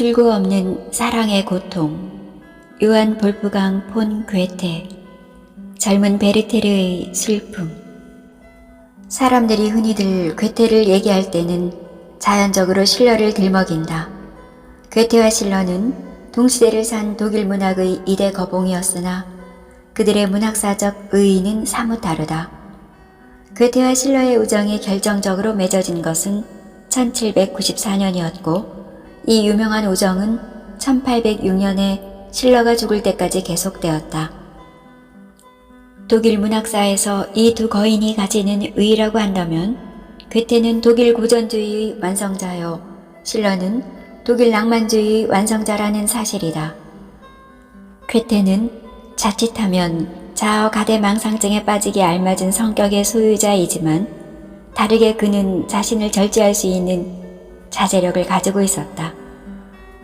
출구 없는 사랑의 고통. 요한 볼프강 폰 괴테. 젊은 베르테르의 슬픔. 사람들이 흔히들 괴테를 얘기할 때는 자연적으로 실러를 들먹인다. 괴테와 실러는 동시대를 산 독일 문학의 이대 거봉이었으나 그들의 문학사적 의의는 사뭇 다르다. 괴테와 실러의 우정이 결정적으로 맺어진 것은 1794년이었고 이 유명한 우정은 1806년에 실러가 죽을 때까지 계속되었다. 독일 문학사에서 이 두 거인이 가지는 의의라고 한다면 괴테는 독일 고전주의의 완성자요, 실러는 독일 낭만주의의 완성자라는 사실이다. 괴테는 자칫하면 자아가대망상증에 빠지기 알맞은 성격의 소유자이지만 다르게 그는 자신을 절제할 수 있는 자제력을 가지고 있었다.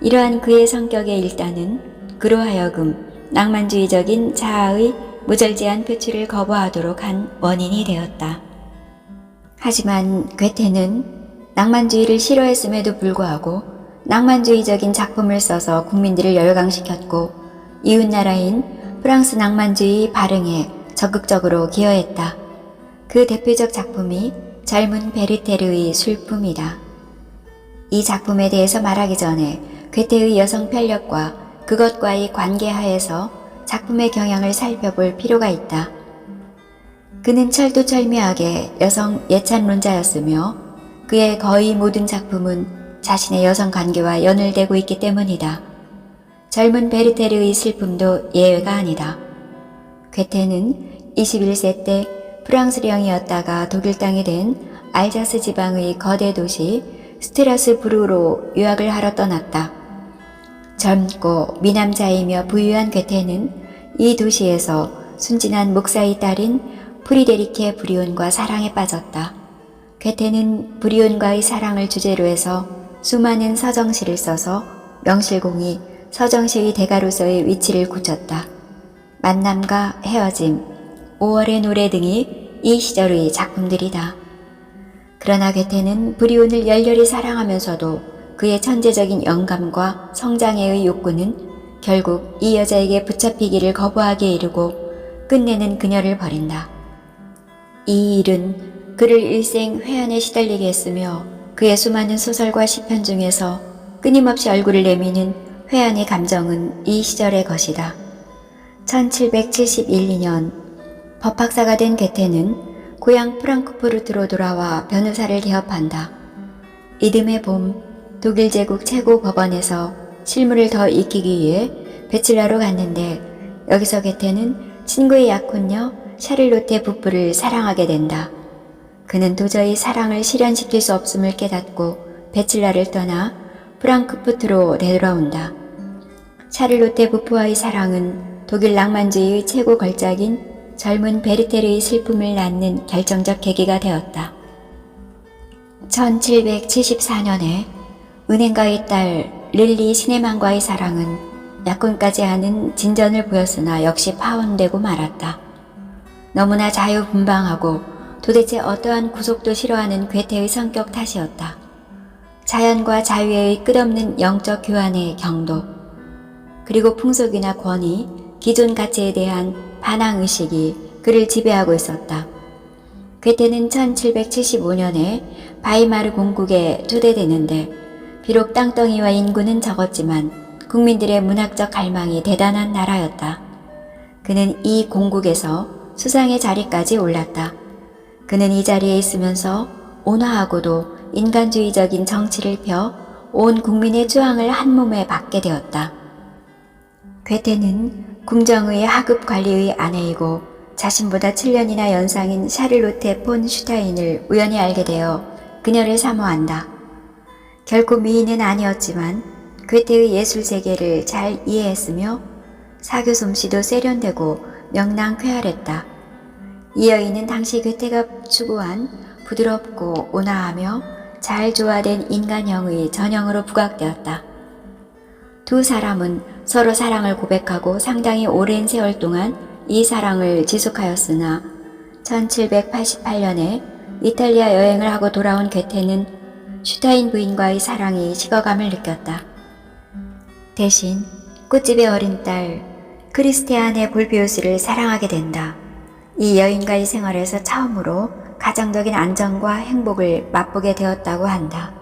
이러한 그의 성격의 일단은 그로 하여금 낭만주의적인 자아의 무절제한 표출을 거부하도록 한 원인이 되었다. 하지만 괴테는 낭만주의를 싫어했음에도 불구하고 낭만주의적인 작품을 써서 국민들을 열광시켰고 이웃나라인 프랑스 낭만주의 발흥에 적극적으로 기여했다. 그 대표적 작품이 젊은 베르테르의 슬픔이다. 이 작품에 대해서 말하기 전에 괴테의 여성 편력과 그것과의 관계하에서 작품의 경향을 살펴볼 필요가 있다. 그는 철두철미하게 여성 예찬론자였으며 그의 거의 모든 작품은 자신의 여성 관계와 연을되고 있기 때문이다. 젊은 베르테르의 슬픔도 예외가 아니다. 괴테는 21세 때 프랑스령이었다가 독일 땅이 된 알자스 지방의 거대 도시 스트라스부르로 유학을 하러 떠났다. 젊고 미남자이며 부유한 괴테는 이 도시에서 순진한 목사의 딸인 프리데리케 브리온과 사랑에 빠졌다. 괴테는 브리온과의 사랑을 주제로 해서 수많은 서정시를 써서 명실공히 서정시의 대가로서의 위치를 굳혔다. 만남과 헤어짐, 5월의 노래 등이 이 시절의 작품들이다. 그러나 괴테는 브리온을 열렬히 사랑하면서도 그의 천재적인 영감과 성장애의 욕구는 결국 이 여자에게 붙잡히기를 거부하게 이르고 끝내는 그녀를 버린다. 이 일은 그를 일생 회한에 시달리게 했으며 그의 수많은 소설과 시편 중에서 끊임없이 얼굴을 내미는 회한의 감정은 이 시절의 것이다. 1771-2년 법학사가 된 괴테는 고향 프랑크푸르트로 돌아와 변호사를 개업한다. 이듬해 봄 독일 제국 최고 법원에서 실무를 더 익히기 위해 베칠러로 갔는데 여기서 괴테는 친구의 약혼녀 샤를로테 부부를 사랑하게 된다. 그는 도저히 사랑을 실현시킬 수 없음을 깨닫고 베칠러를 떠나 프랑크푸르트로 되돌아온다. 샤를로테 부부와의 사랑은 독일 낭만주의의 최고 걸작인 젊은 베르테르의 슬픔을 낳는 결정적 계기가 되었다. 1774년에 은행가의 딸 릴리 시네만과의 사랑은 약혼까지 하는 진전을 보였으나 역시 파혼되고 말았다. 너무나 자유분방하고 도대체 어떠한 구속도 싫어하는 괴테의 성격 탓이었다. 자연과 자유의 끝없는 영적 교환의 경도, 그리고 풍속이나 권위, 기존 가치에 대한 반항의식이 그를 지배하고 있었다. 괴테는 1775년에 바이마르 공국에 초대되는데 비록 땅덩이와 인구는 적었지만 국민들의 문학적 갈망이 대단한 나라였다. 그는 이 공국에서 수상의 자리까지 올랐다. 그는 이 자리에 있으면서 온화하고도 인간주의적인 정치를 펴 온 국민의 저항을 한 몸에 받게 되었다. 괴테는 궁정의 하급 관리의 아내이고 자신보다 7년이나 연상인 샤를로테 폰 슈타인을 우연히 알게 되어 그녀를 사모한다. 결코 미인은 아니었지만 괴테의 예술 세계를 잘 이해했으며 사교 솜씨도 세련되고 명랑쾌활했다. 이 여인은 당시 괴테가 추구한 부드럽고 온화하며 잘 조화된 인간형의 전형으로 부각되었다. 두 사람은 서로 사랑을 고백하고 상당히 오랜 세월 동안 이 사랑을 지속하였으나 1788년에 이탈리아 여행을 하고 돌아온 괴테는 슈타인 부인과의 사랑이 식어감을 느꼈다. 대신 꽃집의 어린 딸 크리스티안의 볼비우스를 사랑하게 된다. 이 여인과의 생활에서 처음으로 가정적인 안정과 행복을 맛보게 되었다고 한다.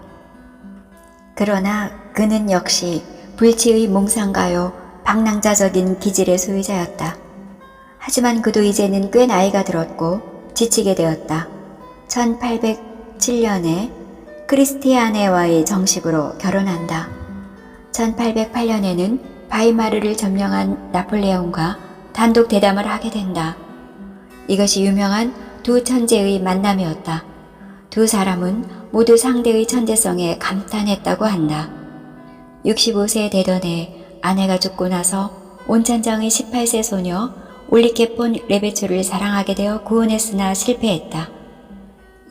그러나 그는 역시 불치의 몽상가요 방랑자적인 기질의 소유자였다. 하지만 그도 이제는 꽤 나이가 들었고 지치게 되었다. 1807년에 크리스티아네와의 정식으로 결혼한다. 1808년에는 바이마르를 점령한 나폴레옹과 단독 대담을 하게 된다. 이것이 유명한 두 천재의 만남이었다. 두 사람은 모두 상대의 천재성에 감탄했다고 한다. 65세 되던 해 아내가 죽고 나서 온천장의 18세 소녀 올리케 폰 레베초를 사랑하게 되어 구원했으나 실패했다.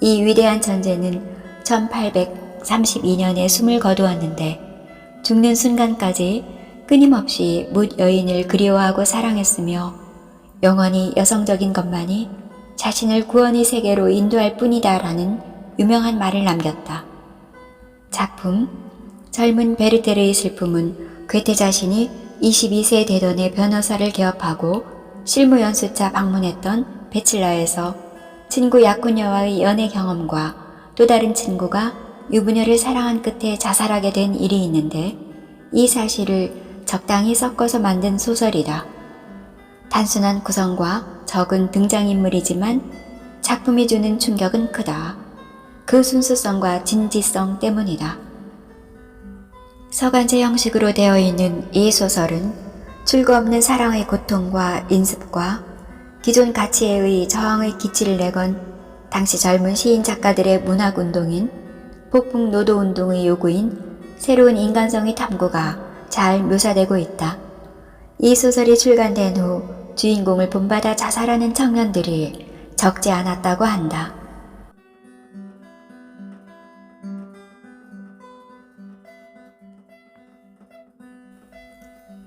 이 위대한 천재는 1832년에 숨을 거두었는데 죽는 순간까지 끊임없이 뭇 여인을 그리워하고 사랑했으며 영원히 여성적인 것만이 자신을 구원의 세계로 인도할 뿐이다 라는 유명한 말을 남겼다. 작품 젊은 베르테르의 슬픔은 괴테 자신이 22세 되던 해 변호사를 개업하고 실무연수차 방문했던 베칠라에서 친구 약혼녀와의 연애 경험과 또 다른 친구가 유부녀를 사랑한 끝에 자살하게 된 일이 있는데 이 사실을 적당히 섞어서 만든 소설이다. 단순한 구성과 적은 등장인물이지만 작품이 주는 충격은 크다. 그 순수성과 진지성 때문이다. 서간체 형식으로 되어 있는 이 소설은 출구 없는 사랑의 고통과 인습과 기존 가치에 의해 저항의 기치를 내건 당시 젊은 시인 작가들의 문학운동인 폭풍노도운동의 요구인 새로운 인간성의 탐구가 잘 묘사되고 있다. 이 소설이 출간된 후 주인공을 본받아 자살하는 청년들이 적지 않았다고 한다.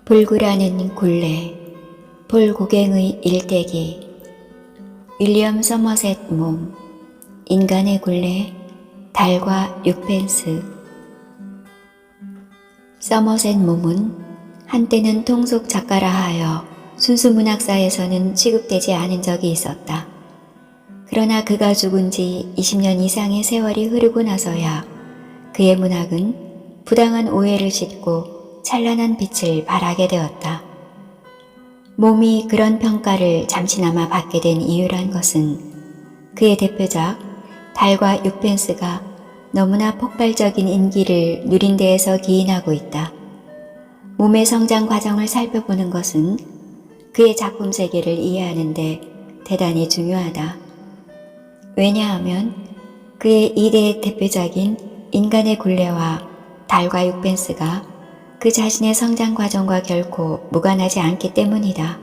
불구라는 굴레, 볼 고갱의 일대기, 윌리엄 서머셋 몸, 인간의 굴레, 달과 육펜스. 서머셋 몸은 한때는 통속 작가라 하여 순수 문학사에서는 취급되지 않은 적이 있었다. 그러나 그가 죽은 지 20년 이상의 세월이 흐르고 나서야 그의 문학은 부당한 오해를 싣고 찬란한 빛을 발하게 되었다. 몸이 그런 평가를 잠시나마 받게 된 이유란 것은 그의 대표작 달과 육펜스가 너무나 폭발적인 인기를 누린 데에서 기인하고 있다. 몸의 성장 과정을 살펴보는 것은 그의 작품 세계를 이해하는 데 대단히 중요하다. 왜냐하면 그의 2대 대표작인 인간의 굴레와 달과 육펜스가 그 자신의 성장 과정과 결코 무관하지 않기 때문이다.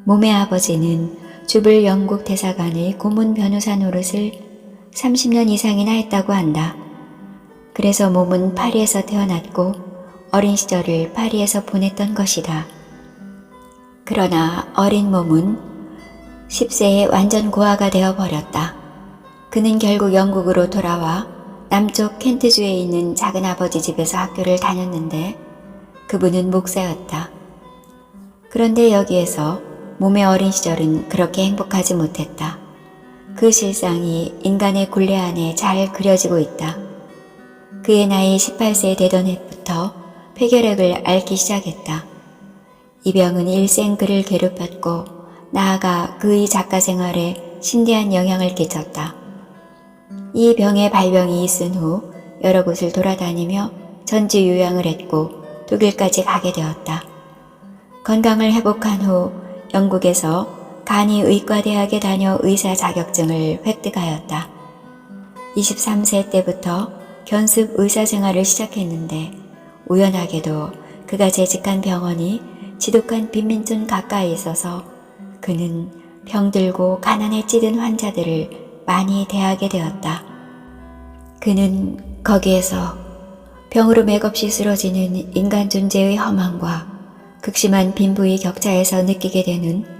몸의 아버지는 주불 영국 대사관의 고문 변호사 노릇을 30년 이상이나 했다고 한다. 그래서 몸은 파리에서 태어났고 어린 시절을 파리에서 보냈던 것이다. 그러나 어린 몸은 10세에 완전 고아가 되어버렸다. 그는 결국 영국으로 돌아와 남쪽 켄트주에 있는 작은아버지 집에서 학교를 다녔는데 그분은 목사였다. 그런데 여기에서 몸의 어린 시절은 그렇게 행복하지 못했다. 그 실상이 인간의 굴레 안에 잘 그려지고 있다. 그의 나이 18세 되던 해부터 폐결핵을 앓기 시작했다. 이 병은 일생 그를 괴롭혔고 나아가 그의 작가 생활에 심대한 영향을 끼쳤다. 이 병의 발병이 있은 후 여러 곳을 돌아다니며 전지 요양을 했고 독일까지 가게 되었다. 건강을 회복한 후 영국에서 간이 의과대학에 다녀 의사 자격증을 획득하였다. 23세 때부터 견습 의사 생활을 시작했는데 우연하게도 그가 재직한 병원이 지독한 빈민촌 가까이 있어서 그는 병들고 가난에 찌든 환자들을 많이 대하게 되었다. 그는 거기에서 병으로 맥없이 쓰러지는 인간 존재의 험함과 극심한 빈부의 격차에서 느끼게 되는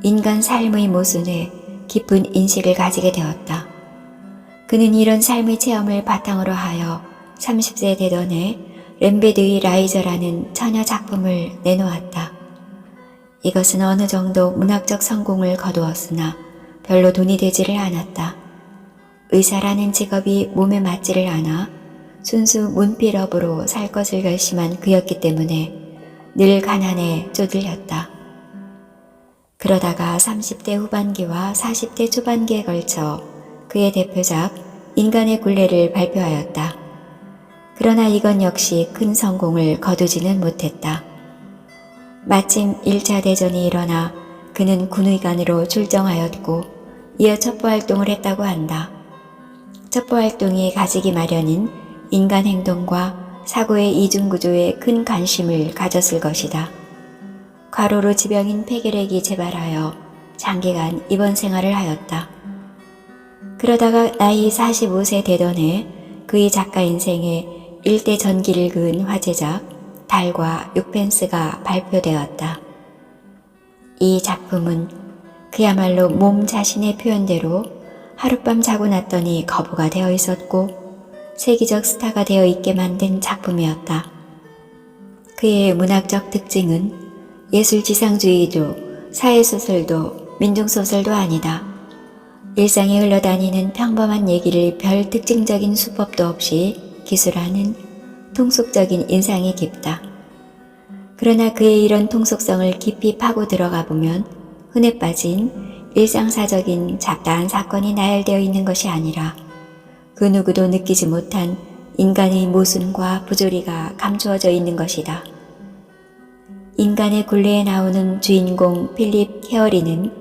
인간 삶의 모순에 깊은 인식을 가지게 되었다. 그는 이런 삶의 체험을 바탕으로 하여 30세 되던 해 램베드의 라이저라는 처녀 작품을 내놓았다. 이것은 어느 정도 문학적 성공을 거두었으나 별로 돈이 되지를 않았다. 의사라는 직업이 몸에 맞지를 않아 순수 문필업으로 살 것을 결심한 그였기 때문에 늘 가난에 쪼들렸다. 그러다가 30대 후반기와 40대 초반기에 걸쳐 그의 대표작 인간의 굴레를 발표하였다. 그러나 이건 역시 큰 성공을 거두지는 못했다. 마침 1차 대전이 일어나 그는 군의관으로 출정하였고 이어 첩보활동을 했다고 한다. 첩보활동이 가지기 마련인 인간 행동과 사고의 이중구조에 큰 관심을 가졌을 것이다. 과로로 지병인 폐결핵이 재발하여 장기간 입원 생활을 하였다. 그러다가 나이 45세 되던 해 그의 작가 인생에 일대 전기를 그은 화제작 달과 6펜스가 발표되었다. 이 작품은 그야말로 몸 자신의 표현대로 하룻밤 자고 났더니 거부가 되어 있었고 세계적 스타가 되어 있게 만든 작품이었다. 그의 문학적 특징은 예술지상주의도 사회소설도 민중소설도 아니다. 일상에 흘러다니는 평범한 얘기를 별 특징적인 수법도 없이 기술하는 통속적인 인상이 깊다. 그러나 그의 이런 통속성을 깊이 파고 들어가 보면 흔해 빠진 일상사적인 잡다한 사건이 나열되어 있는 것이 아니라 그 누구도 느끼지 못한 인간의 모순과 부조리가 감추어져 있는 것이다. 인간의 굴레에 나오는 주인공 필립 케어리는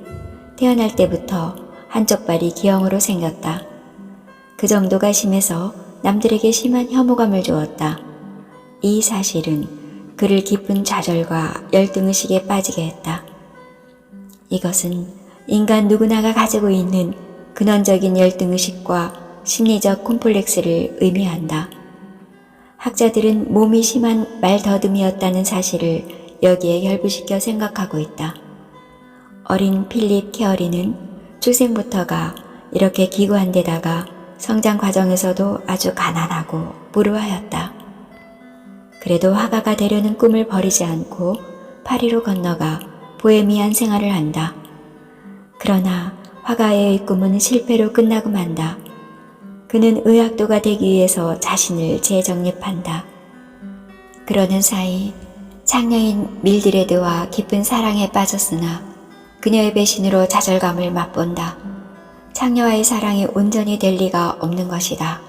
태어날 때부터 한쪽 발이 기형으로 생겼다. 그 정도가 심해서 남들에게 심한 혐오감을 주었다. 이 사실은 그를 깊은 좌절과 열등의식에 빠지게 했다. 이것은 인간 누구나가 가지고 있는 근원적인 열등의식과 심리적 콤플렉스를 의미한다. 학자들은 몸이 심한 말더듬이었다는 사실을 여기에 결부시켜 생각하고 있다. 어린 필립 케어리는 출생부터가 이렇게 기구한 데다가 성장 과정에서도 아주 가난하고 불우하였다. 그래도 화가가 되려는 꿈을 버리지 않고 파리로 건너가 보헤미안 생활을 한다. 그러나 화가의 꿈은 실패로 끝나고 만다. 그는 의학도가 되기 위해서 자신을 재정립한다. 그러는 사이 창녀인 밀드레드와 깊은 사랑에 빠졌으나 그녀의 배신으로 좌절감을 맛본다. 창녀와의 사랑이 온전히 될 리가 없는 것이다.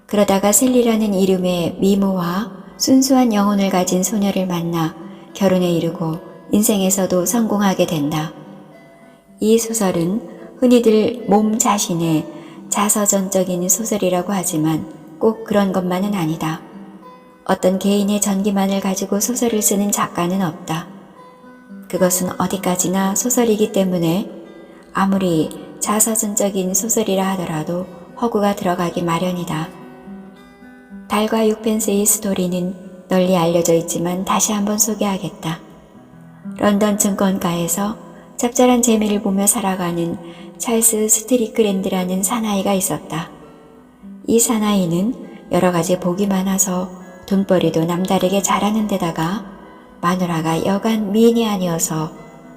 그러다가 셀리라는 이름의 미모와 순수한 영혼을 가진 소녀를 만나 결혼에 이르고 인생에서도 성공하게 된다. 이 소설은 흔히들 몸 자신의 자서전적인 소설이라고 하지만 꼭 그런 것만은 아니다. 어떤 개인의 전기만을 가지고 소설을 쓰는 작가는 없다. 그것은 어디까지나 소설이기 때문에 아무리 자서전적인 소설이라 하더라도 허구가 들어가기 마련이다. 달과 6펜스의 스토리는 널리 알려져 있지만 다시 한번 소개하겠다. 런던 증권가에서 짭짤한 재미를 보며 살아가는 찰스 스트리크랜드라는 사나이가 있었다. 이 사나이는 여러 가지 복이 많아서 돈벌이도 남다르게 잘하는 데다가 마누라가 여간 미인이 아니어서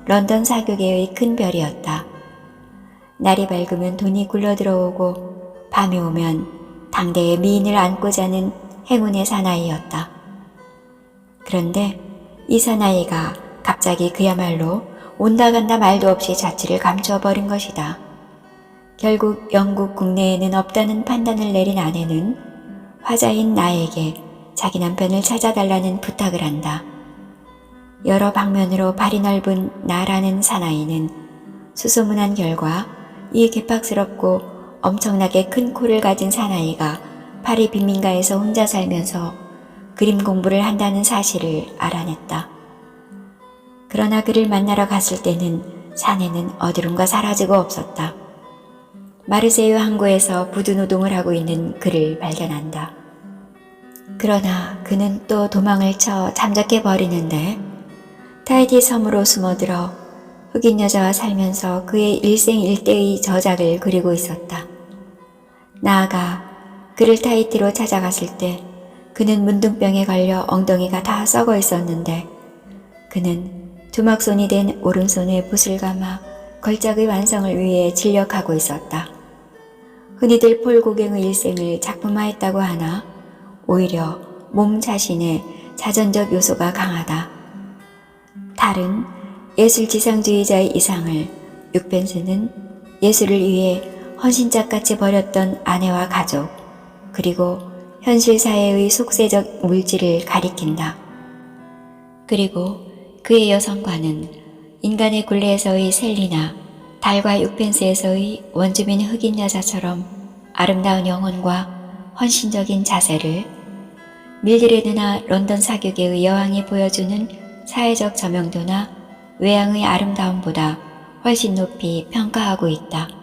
런던 사교계의 큰 별이었다. 날이 밝으면 돈이 굴러들어오고 밤이 오면 당대의 미인을 안고 자는 행운의 사나이였다. 그런데 이 사나이가 갑자기 그야말로 온다간다 말도 없이 자취를 감추어버린 것이다. 결국 영국 국내에는 없다는 판단을 내린 아내는 화자인 나에게 자기 남편을 찾아달라는 부탁을 한다. 여러 방면으로 발이 넓은 나라는 사나이는 수소문한 결과 이 개팍스럽고 엄청나게 큰 코를 가진 사나이가 파리 빈민가에서 혼자 살면서 그림 공부를 한다는 사실을 알아냈다. 그러나 그를 만나러 갔을 때는 사내는 어디론가 사라지고 없었다. 마르세유 항구에서 부두노동을 하고 있는 그를 발견한다. 그러나 그는 또 도망을 쳐 잠적해 버리는데 타히티 섬으로 숨어들어 흑인 여자와 살면서 그의 일생일대의 저작을 그리고 있었다. 나아가 그를 타히티로 찾아갔을 때 그는 문둥병에 걸려 엉덩이가 다 썩어 있었는데 그는 두막손이 된 오른손에 붓을 감아 걸작의 완성을 위해 진력하고 있었다. 흔히들 폴 고갱의 일생을 작품화했다고 하나 오히려 몸 자신의 자전적 요소가 강하다. 다른 예술지상주의자의 이상을 육펜스는 예술을 위해 헌신짝같이 버렸던 아내와 가족, 그리고 현실 사회의 속세적 물질을 가리킨다. 그리고 그의 여성과는 인간의 굴레에서의 셀리나, 달과 육펜스에서의 원주민 흑인 여자처럼 아름다운 영혼과 헌신적인 자세를, 밀드레드나 런던 사교계의 여왕이 보여주는 사회적 저명도나 외양의 아름다움보다 훨씬 높이 평가하고 있다.